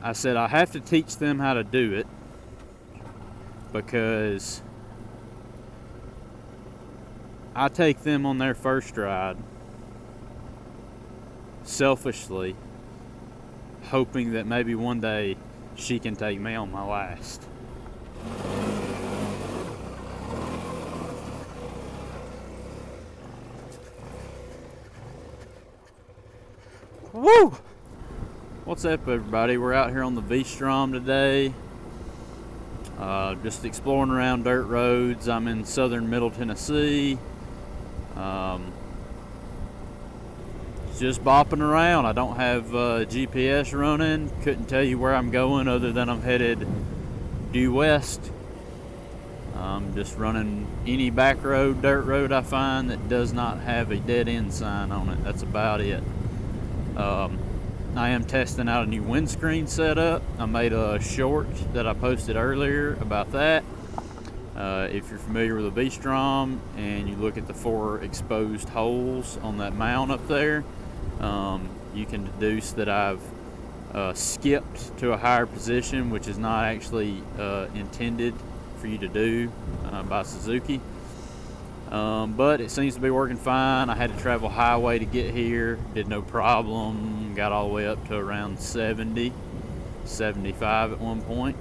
I said I have to teach them how to do it, because I take them on their first ride selfishly, hoping that maybe one day she can take me on my last. Woo! What's up, everybody? We're out here on the Vstrom today, just exploring around dirt roads. I'm in southern Middle Tennessee. Just bopping around. I don't have GPS running. Couldn't tell you where I'm going other than I'm headed due west. I'm just running any back road, dirt road I find that does not have a dead end sign on it. That's about it. I am testing out a new windscreen setup. I made a short that I posted earlier about that. If you're familiar with a V-Strom and you look at the 4 exposed holes on that mount up there, you can deduce that I've skipped to a higher position, which is not actually intended for you to do by Suzuki. But it seems to be working fine. I had to travel highway to get here, did no problem, got all the way up to around 70, 75 at one point.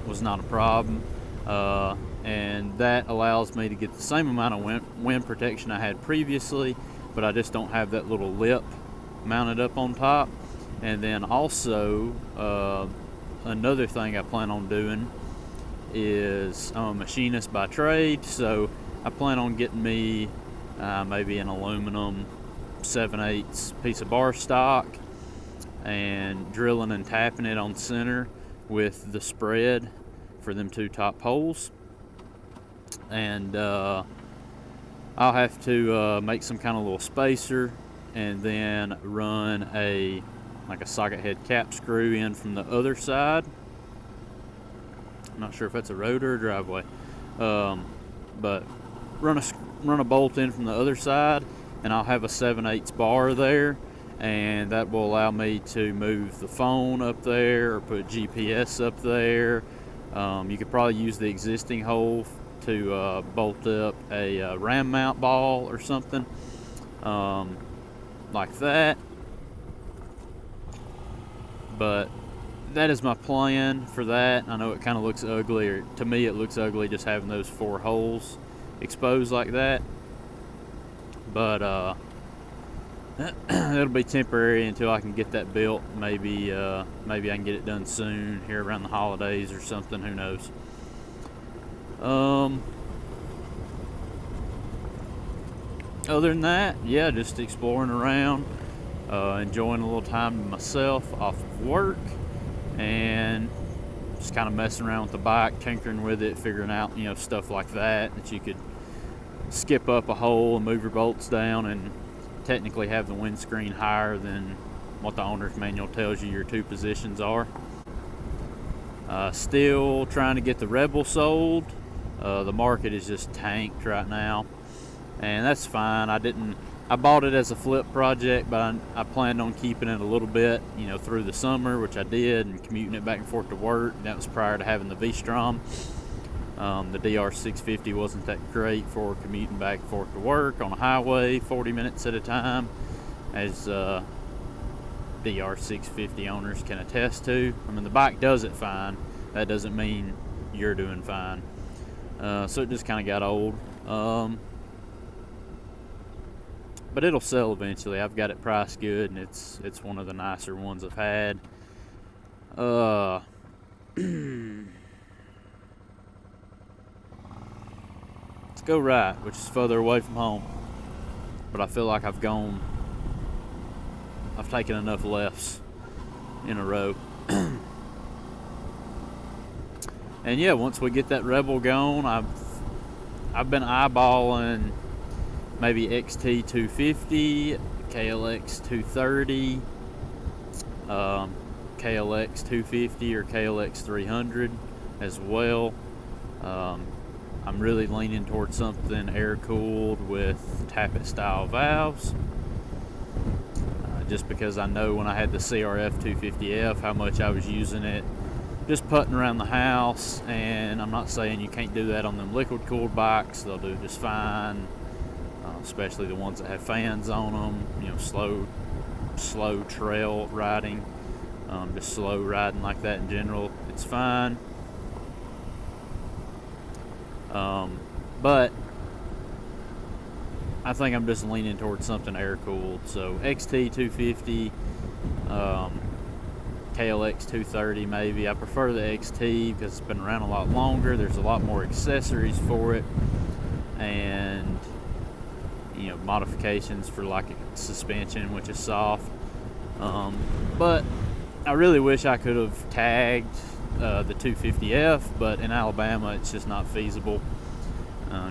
Was not a problem. And that allows me to get the same amount of wind protection I had previously, but I just don't have that little lip mounted up on top. And then also, another thing I plan on doing is I'm a machinist by trade, so I plan on getting me maybe an aluminum 7/8 piece of bar stock and drilling and tapping it on center with the spread for them 2 top holes. And I'll have to make some kind of little spacer and then run like a socket head cap screw in from the other side. I'm not sure if that's a road or a driveway, but run a bolt in from the other side, and I'll have a 7/8 bar there, and that will allow me to move the phone up there or put GPS up there. You could probably use the existing hole to bolt up a ram mount ball or something like that. But that is my plan for that. I know it kind of looks ugly, or to me it looks ugly just having those 4 holes exposed like that, but it'll be temporary until I can get that built. Maybe I can get it done soon here around the holidays or something, who knows. Other than that, yeah, just exploring around, enjoying a little time to myself off of work, and just kind of messing around with the bike, tinkering with it, figuring out, stuff like that you could skip up a hole and move your bolts down and technically have the windscreen higher than what the owner's manual tells you your 2 positions are. Still trying to get the Rebel sold. The market is just tanked right now, and that's fine. I bought it as a flip project, but I planned on keeping it a little bit, through the summer, which I did, and commuting it back and forth to work. That was prior to having the V-Strom. The DR650 wasn't that great for commuting back and forth to work on a highway 40 minutes at a time, as DR650 owners can attest to. I mean, the bike does it fine. That doesn't mean you're doing fine. So it just kind of got old. But it'll sell eventually. I've got it priced good, and it's one of the nicer ones I've had. Let's go right, which is further away from home. But I feel like I've taken enough lefts in a row. And yeah, once we get that Rebel going, I've been eyeballing maybe XT 250, KLX 230, KLX 250 or KLX 300 as well. I'm really leaning towards something air cooled with tappet style valves. just because I know when I had the CRF 250F how much I was using it just putting around the house. And I'm not saying you can't do that on them liquid cooled bikes, they'll do just fine, especially the ones that have fans on them, you know, slow trail riding, just slow riding like that in general, it's fine. But I think I'm just leaning towards something air cooled. So XT 250, KLX 230 maybe. I prefer the XT because it's been around a lot longer. There's a lot more accessories for it, and you know, modifications for like suspension, which is soft. But I really wish I could have tagged the 250F, but in Alabama it's just not feasible.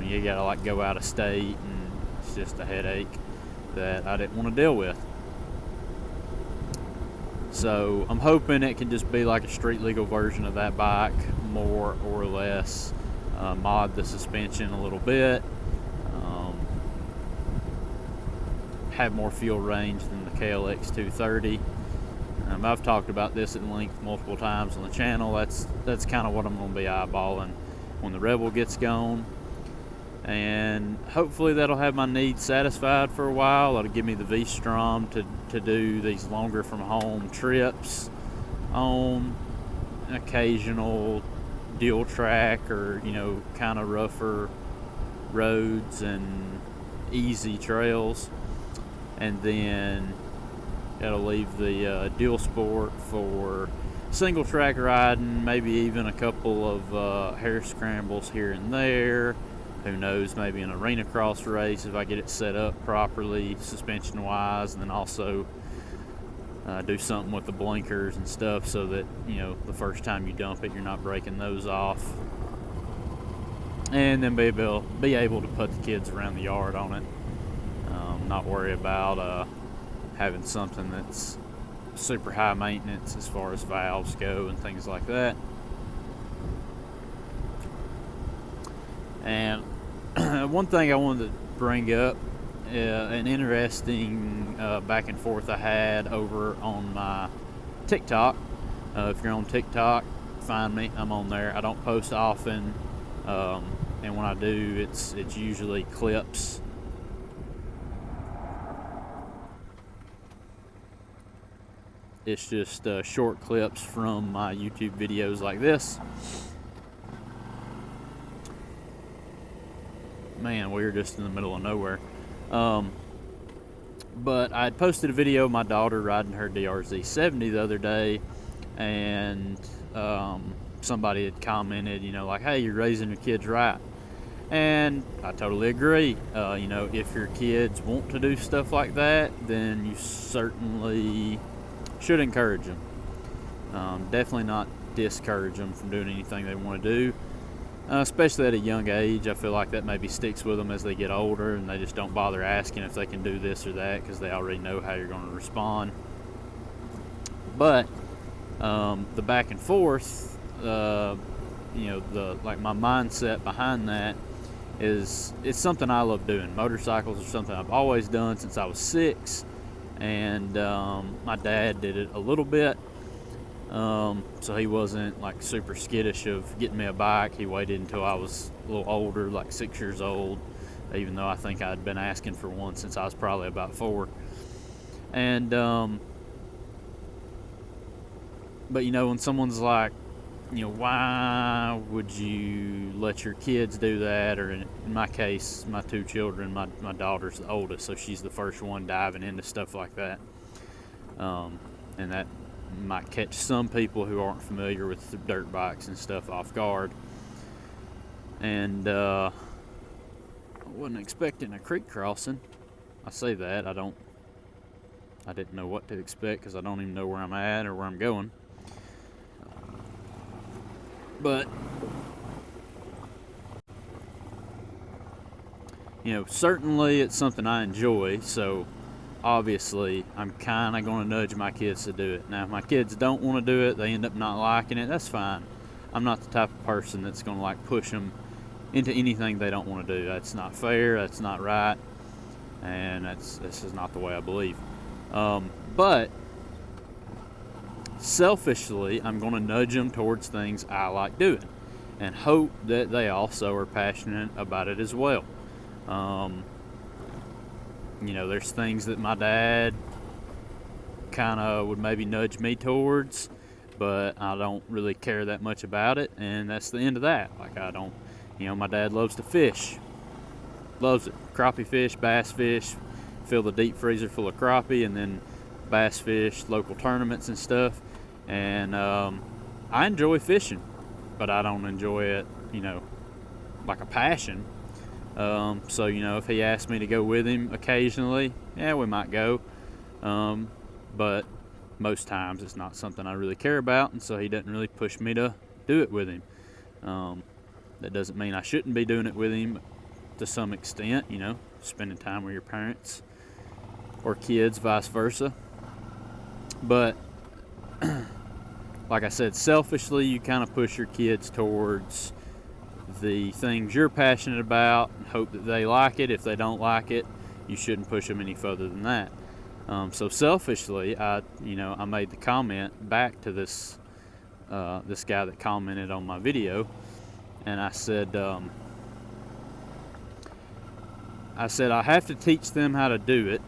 You gotta like go out of state, and it's just a headache that I didn't want to deal with. So I'm hoping it can just be like a street legal version of that bike, more or less. Mod the suspension a little bit, have more fuel range than the KLX 230. I've talked about this at length multiple times on the channel. That's kind of what I'm going to be eyeballing when the Rebel gets going, and hopefully that'll have my needs satisfied for a while. That'll give me the Vstrom to do these longer from home trips on, occasional dual track, or you know, kind of rougher roads and easy trails. And then it'll leave the dual sport for single track riding, maybe even a couple of hare scrambles here and there. Who knows, maybe an arena cross race if I get it set up properly suspension wise, and then also do something with the blinkers and stuff so that, you know, the first time you dump it you're not breaking those off. And then be able to put the kids around the yard on it. Not worry about having something that's super high maintenance as far as valves go and things like that. And one thing I wanted to bring up, an interesting back and forth I had over on my TikTok. If you're on TikTok, find me. I'm on there. I don't post often, and when I do, it's usually clips. It's just short clips from my YouTube videos like this. Man, we're just in the middle of nowhere. But I posted a video of my daughter riding her DRZ 70 the other day, and somebody had commented, you know, like, hey, you're raising your kids right. And I totally agree. You know, if your kids want to do stuff like that, then you certainly should encourage them. Definitely not discourage them from doing anything they want to do, especially at a young age. I feel like that maybe sticks with them as they get older, and they just don't bother asking if they can do this or that because they already know how you're going to respond. But the back and forth, you know, like my mindset behind that is, it's something I love doing. Motorcycles are something I've always done since I was 6. And my dad did it a little bit, so he wasn't like super skittish of getting me a bike. He waited until I was a little older, like 6 years old, even though I think I'd been asking for one since I was probably about 4. And but you know, when someone's like, you know, why would you let your kids do that? Or in my case, my 2 children, my daughter's the oldest, so she's the first one diving into stuff like that. And that might catch some people who aren't familiar with dirt bikes and stuff off guard. And I wasn't expecting a creek crossing. I say that, I didn't know what to expect because I don't even know where I'm at or where I'm going. But, you know, certainly it's something I enjoy, so obviously I'm kind of going to nudge my kids to do it. Now, if my kids don't want to do it, they end up not liking it, that's fine. I'm not the type of person that's going to like push them into anything they don't want to do. That's not fair, that's not right, and this is not the way I believe. But selfishly, I'm going to nudge them towards things I like doing and hope that they also are passionate about it as well. There's things that my dad kind of would maybe nudge me towards, but I don't really care that much about it, and that's the end of that. Like, I don't, my dad loves to fish, loves it. Crappie fish, bass fish, fill the deep freezer full of crappie, and then bass fish, local tournaments and stuff. And I enjoy fishing, but I don't enjoy it, like a passion. So, if he asked me to go with him occasionally, yeah, we might go. But most times it's not something I really care about, and so he doesn't really push me to do it with him. That doesn't mean I shouldn't be doing it with him to some extent, spending time with your parents or kids, vice versa. But like I said, selfishly, you kind of push your kids towards the things you're passionate about and hope that they like it. If they don't like it, you shouldn't push them any further than that. So selfishly, I made the comment back to this guy that commented on my video, and I said I have to teach them how to do it,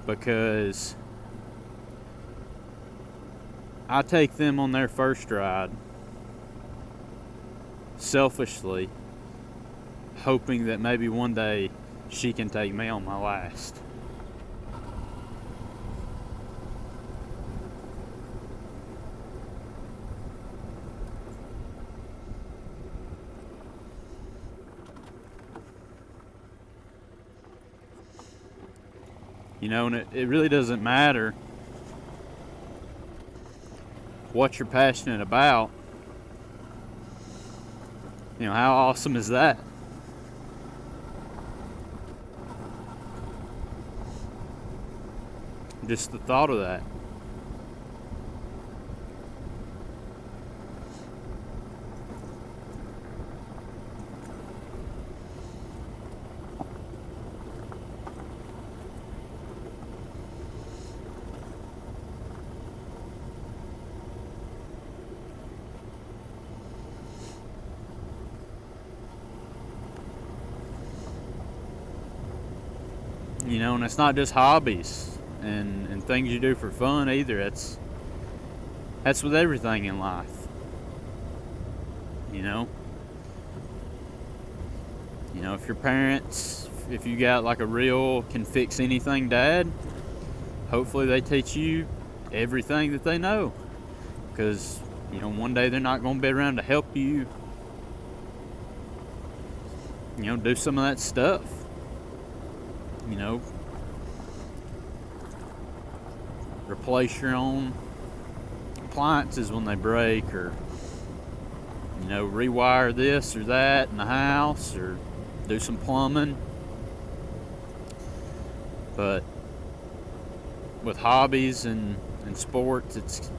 because I take them on their first ride selfishly, hoping that maybe one day she can take me on my last. And it really doesn't matter what you're passionate about. How awesome is that? Just the thought of that. And it's not just hobbies and things you do for fun either. That's with everything in life. If your parents, if you got like a real can fix anything dad, hopefully they teach you everything that they know, because one day they're not going to be around to help you do some of that stuff. Replace your own appliances when they break, or rewire this or that in the house, or do some plumbing. But with hobbies and sports, it's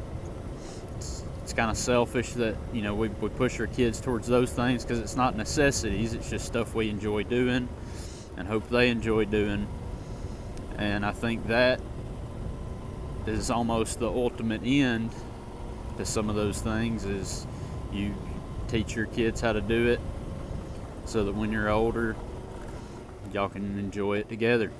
kind of selfish that we push our kids towards those things, because it's not necessities, it's just stuff we enjoy doing and hope they enjoy doing. And I think that is almost the ultimate end to some of those things, is you teach your kids how to do it so that when you're older, y'all can enjoy it together.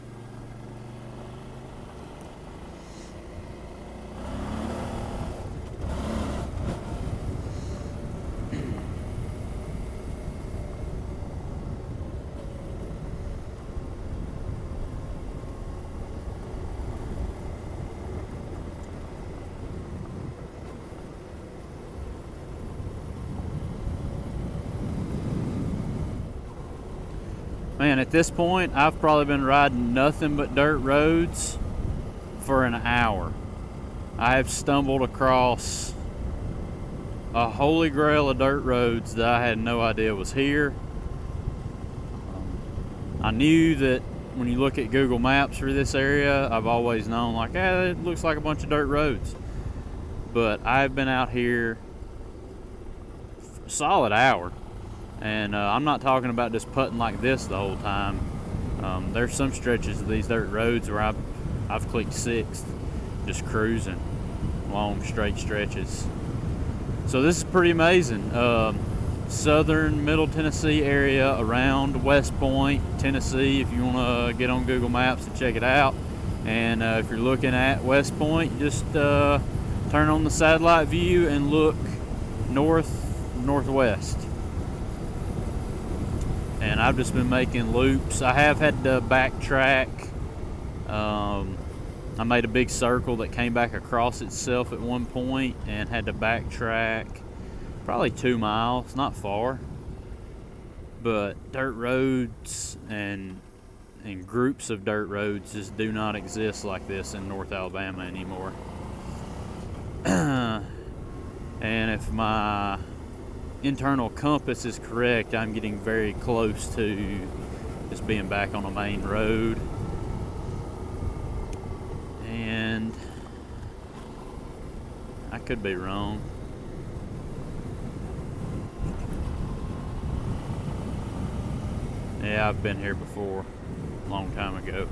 Man, at this point, I've probably been riding nothing but dirt roads for an hour. I have stumbled across a holy grail of dirt roads that I had no idea was here. I knew that when you look at Google Maps for this area, I've always known, like, it looks like a bunch of dirt roads. But I've been out here a solid hour. And I'm not talking about just putting like this the whole time. There's some stretches of these dirt roads where I've clicked 6th, just cruising long straight stretches. So this is pretty amazing. Southern Middle Tennessee area around West Point, Tennessee, if you want to get on Google Maps and check it out. And if you're looking at West Point, just turn on the satellite view and look northwest. And I've just been making loops. I have had to backtrack. I made a big circle that came back across itself at one point and had to backtrack probably 2 miles, not far. But dirt roads and groups of dirt roads just do not exist like this in North Alabama anymore. And if my internal compass is correct, I'm getting very close to just being back on a main road. And I could be wrong. Yeah, I've been here before, a long time ago,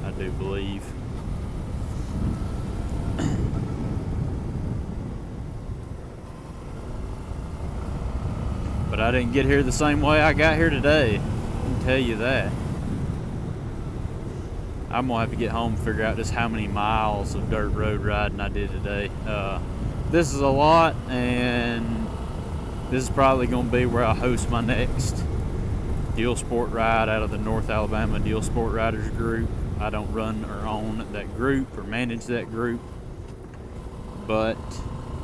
I do believe. But I didn't get here the same way I got here today, I can tell you that. I'm gonna have to get home and figure out just how many miles of dirt road riding I did today. This is a lot, and this is probably gonna be where I host my next Deal Sport ride out of the North Alabama Deal Sport Riders group. I don't run or own that group or manage that group, but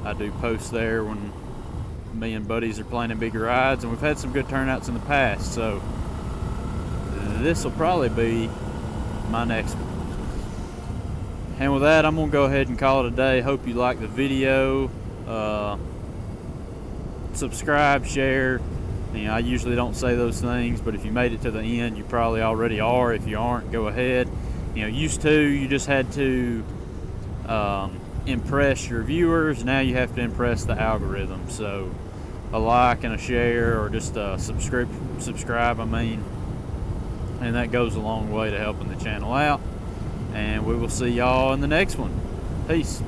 I do post there when me and buddies are planning big rides, and we've had some good turnouts in the past, so this will probably be my next one. And with that, I'm gonna go ahead and call it a day. Hope you liked the video. Subscribe, share. You know, I usually don't say those things, but if you made it to the end, you probably already are. If you aren't, go ahead. You know, used to, you just had to impress your viewers. Now you have to impress the algorithm. So a like and a share, or just a subscribe, I mean, and that goes a long way to helping the channel out. And we will see y'all in the next one. Peace.